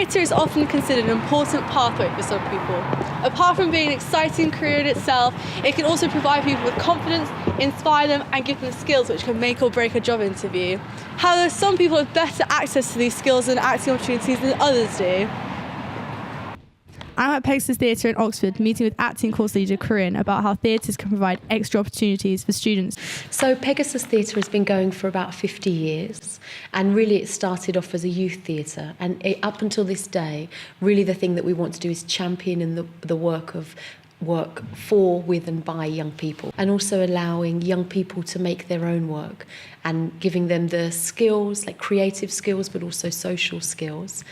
Theatre is often considered an important pathway for some people. Apart from being an exciting career in itself, it can also provide people with confidence, inspire them and give them skills which can make or break a job interview. However, some people have better access to these skills and acting opportunities than others do. I'm at Pegasus Theatre in Oxford meeting with acting course leader Corinne about how theatres can provide extra opportunities for students. So Pegasus Theatre has been going for about 50 years, and really it started off as a youth theatre, and up until this day really the thing that we want to do is champion in the work for, with and by young people, and also allowing young people to make their own work and giving them the skills, like creative skills but also social skills,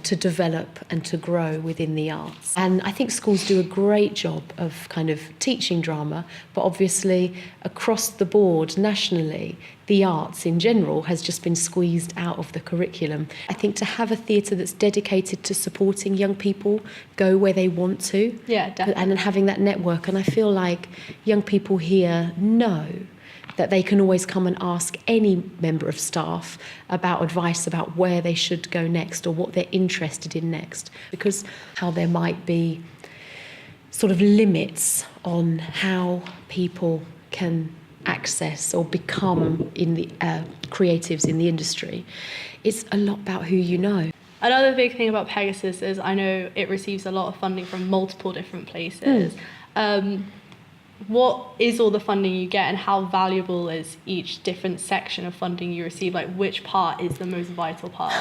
to develop and to grow within the arts. And I think schools do a great job of kind of teaching drama, but obviously across the board nationally the arts in general has just been squeezed out of the curriculum. I think to have a theatre that's dedicated to supporting young people go where they want to, and having that network, and I feel like young people here know that they can always come and ask any member of staff about advice about where they should go next or what they're interested in next, because how there might be sort of limits on how people can access or become in the creatives in the industry. It's a lot about who you know. Another big thing about Pegasus is I know it receives a lot of funding from multiple different places. What is all the funding you get and how valuable is each different section of funding you receive? Like, which part is the most vital part?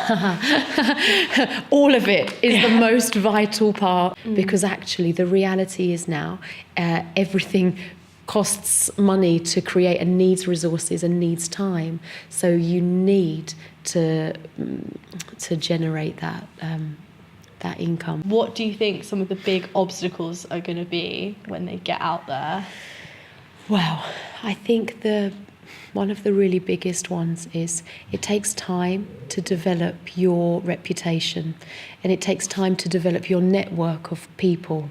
All of it is the most vital part, because actually the reality is now everything costs money to create and needs resources and needs time. So you need to generate that income. What do you think some of the big obstacles are going to be when they get out there? Well, I think one of the really biggest ones is it takes time to develop your reputation, and it takes time to develop your network of people.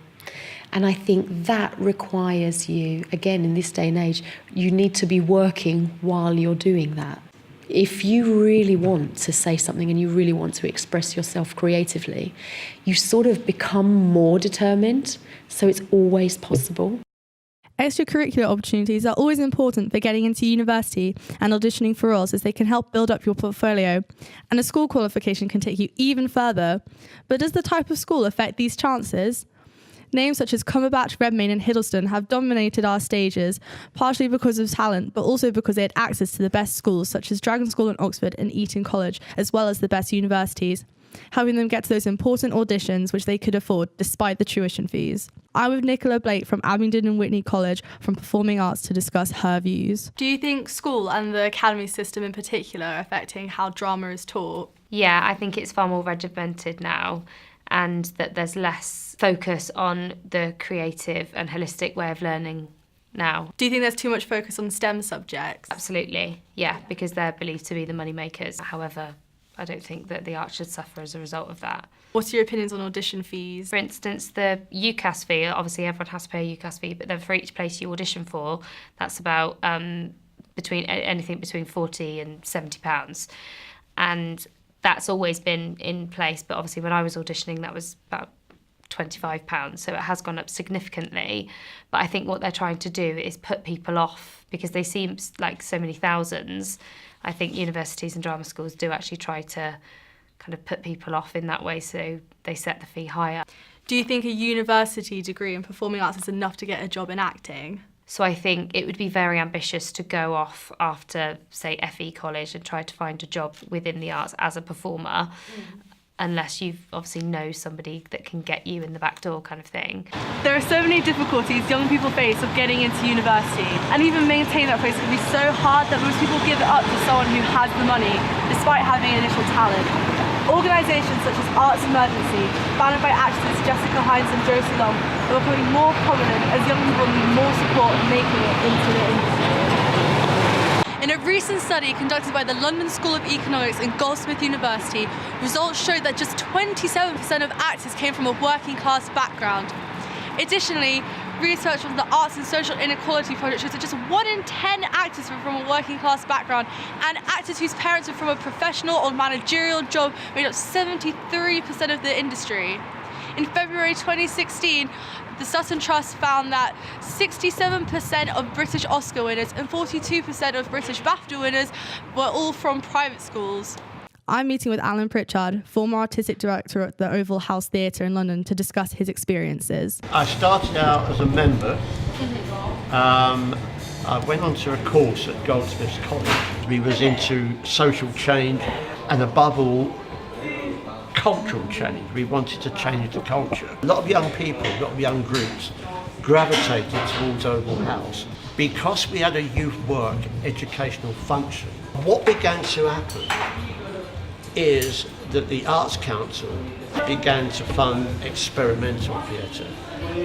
And I think that requires you, again, in this day and age, you need to be working while you're doing that. If you really want to say something and you really want to express yourself creatively, you sort of become more determined, so it's always possible. Extracurricular opportunities are always important for getting into university and auditioning for roles, as they can help build up your portfolio, and a school qualification can take you even further. But does the type of school affect these chances? Names such as Cumberbatch, Redmayne and Hiddleston have dominated our stages, partially because of talent, but also because they had access to the best schools such as Dragon School in Oxford and Eton College, as well as the best universities, helping them get to those important auditions which they could afford despite the tuition fees. I'm with Nicola Blake from Abingdon and Whitney College from Performing Arts to discuss her views. Do you think school and the academy system in particular are affecting how drama is taught? Yeah, I think it's far more regimented now, and that there's less focus on the creative and holistic way of learning now. Do you think there's too much focus on STEM subjects? Absolutely, yeah, because they're believed to be the money makers. However, I don't think that the arts should suffer as a result of that. What's your opinions on audition fees? For instance, the UCAS fee, obviously everyone has to pay a UCAS fee, but then for each place you audition for, that's about anything between £40 and £70. And that's always been in place, but obviously when I was auditioning that was about £25, so it has gone up significantly. But I think what they're trying to do is put people off, because they seem like so many thousands. I think universities and drama schools do actually try to kind of put people off in that way, so they set the fee higher. Do you think a university degree in performing arts is enough to get a job in acting? So I think it would be very ambitious to go off after, say, FE college and try to find a job within the arts as a performer, unless you obviously know somebody that can get you in the back door kind of thing. There are so many difficulties young people face of getting into university, and even maintaining that place can be so hard that most people give it up to someone who has the money, despite having initial talent. Organisations such as Arts Emergency, founded by actors Jessica Hines and Josie Long, are becoming more prominent as young people need more support in making it into the industry. In a recent study conducted by the London School of Economics and Goldsmith University, results showed that just 27% of actors came from a working class background. Additionally, research from the Arts and Social Inequality Project shows that just 1 in 10 actors were from a working class background, and actors whose parents were from a professional or managerial job made up 73% of the industry. In February 2016, the Sutton Trust found that 67% of British Oscar winners and 42% of British BAFTA winners were all from private schools. I'm meeting with Alan Pritchard, former artistic director at the Oval House Theatre in London, to discuss his experiences. I started out as a member. I went on to a course at Goldsmiths College. We was into social change and above all, cultural change. We wanted to change the culture. A lot of young people, a lot of young groups gravitated towards Oval House because we had a youth work educational function. What began to happen is that the Arts Council began to fund experimental theatre,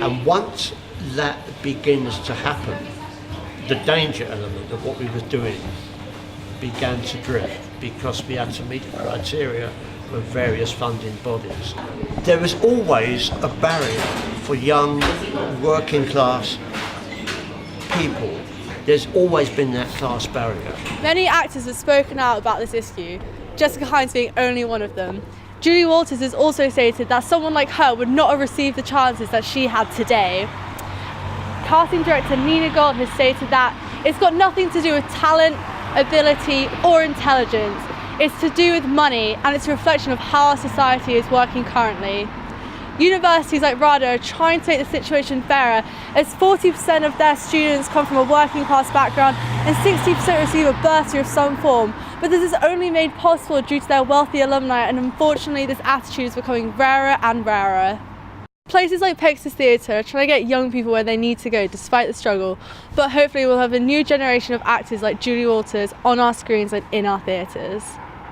and once that begins to happen, the danger element of what we were doing began to drift because we had to meet the criteria of various funding bodies. There was always a barrier for young working class people. There's always been that class barrier. Many actors have spoken out about this issue, Jessica Hines being only one of them. Julie Walters has also stated that someone like her would not have received the chances that she had today. Casting director Nina Gold has stated that it's got nothing to do with talent, ability or intelligence. It's to do with money, and it's a reflection of how our society is working currently. Universities like RADA are trying to make the situation fairer, as 40% of their students come from a working class background and 60% receive a bursary of some form. But this is only made possible due to their wealthy alumni, and unfortunately this attitude is becoming rarer and rarer. Places like Pexis Theatre are trying to get young people where they need to go despite the struggle, but hopefully we'll have a new generation of actors like Julie Walters on our screens and in our theatres.